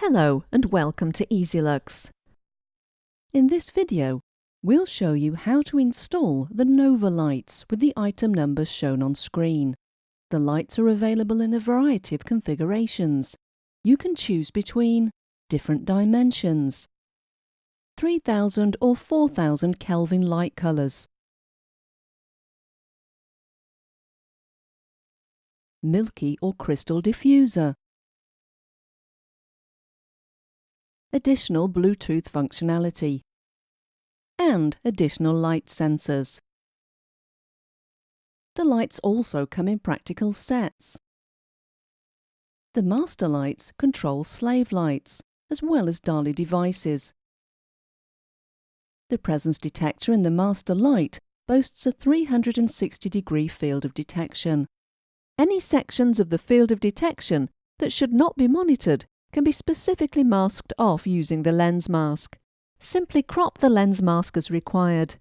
Hello and welcome to EasyLux. In this video, we'll show you how to install the Nova lights with the item numbers shown on screen. The lights are available in a variety of configurations. You can choose between different dimensions, 3000 or 4000 Kelvin light colors, milky or crystal diffuser, additional Bluetooth functionality, and additional light sensors. The lights also come in practical sets. The master lights control slave lights, as well as Dali devices. The presence detector in the master light boasts a 360-degree field of detection. Any sections of the field of detection that should not be monitored can be specifically masked off using the lens mask. Simply crop the lens mask as required.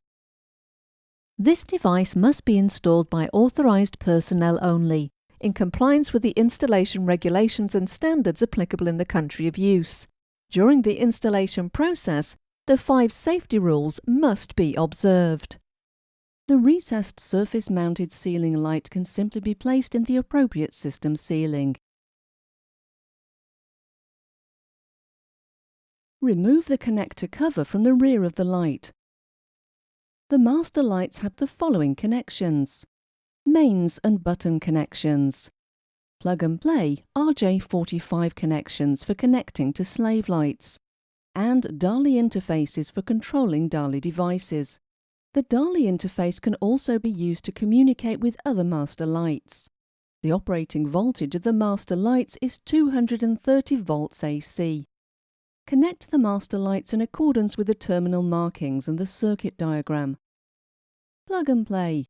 This device must be installed by authorized personnel only, in compliance with the installation regulations and standards applicable in the country of use. During the installation process, the 5 safety rules must be observed. The recessed surface-mounted ceiling light can simply be placed in the appropriate system ceiling. Remove the connector cover from the rear of the light. The master lights have the following connections: mains and button connections, plug-and-play RJ45 connections for connecting to slave lights, and Dali interfaces for controlling Dali devices. The Dali interface can also be used to communicate with other master lights. The operating voltage of the master lights is 230 volts AC. Connect the master lights in accordance with the terminal markings and the circuit diagram. Plug and play.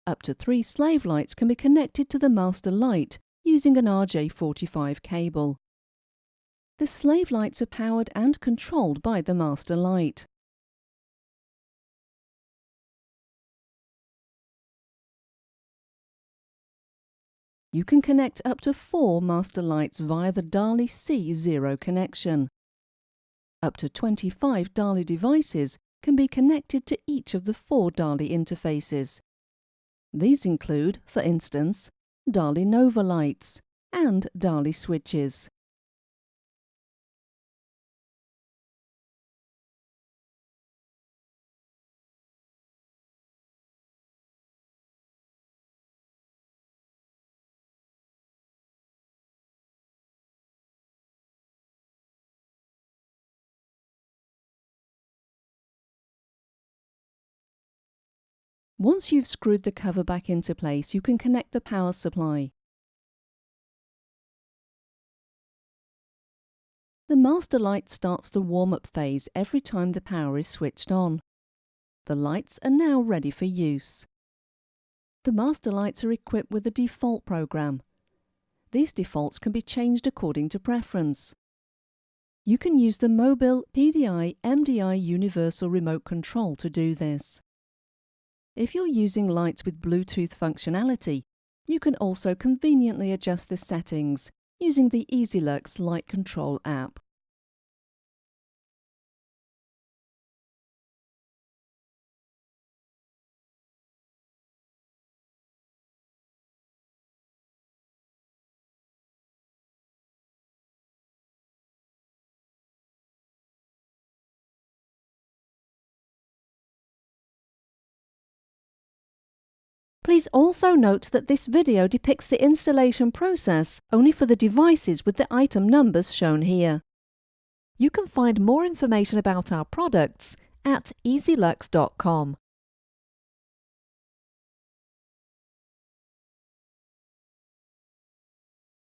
Up to 3 slave lights can be connected to the master light using an RJ45 cable. The slave lights are powered and controlled by the master light. You can connect up to 4 master lights via the Dali C0 connection. Up to 25 Dali devices can be connected to each of the 4 Dali interfaces. These include, for instance, Dali Nova lights and Dali switches. Once you've screwed the cover back into place, you can connect the power supply. The master light starts the warm-up phase every time the power is switched on. The lights are now ready for use. The master lights are equipped with a default program. These defaults can be changed according to preference. You can use the mobile PDI MDI universal remote control to do this. If you're using lights with Bluetooth functionality, you can also conveniently adjust the settings using the EasyLux Light Control app. Please also note that this video depicts the installation process only for the devices with the item numbers shown here. You can find more information about our products at easylux.com.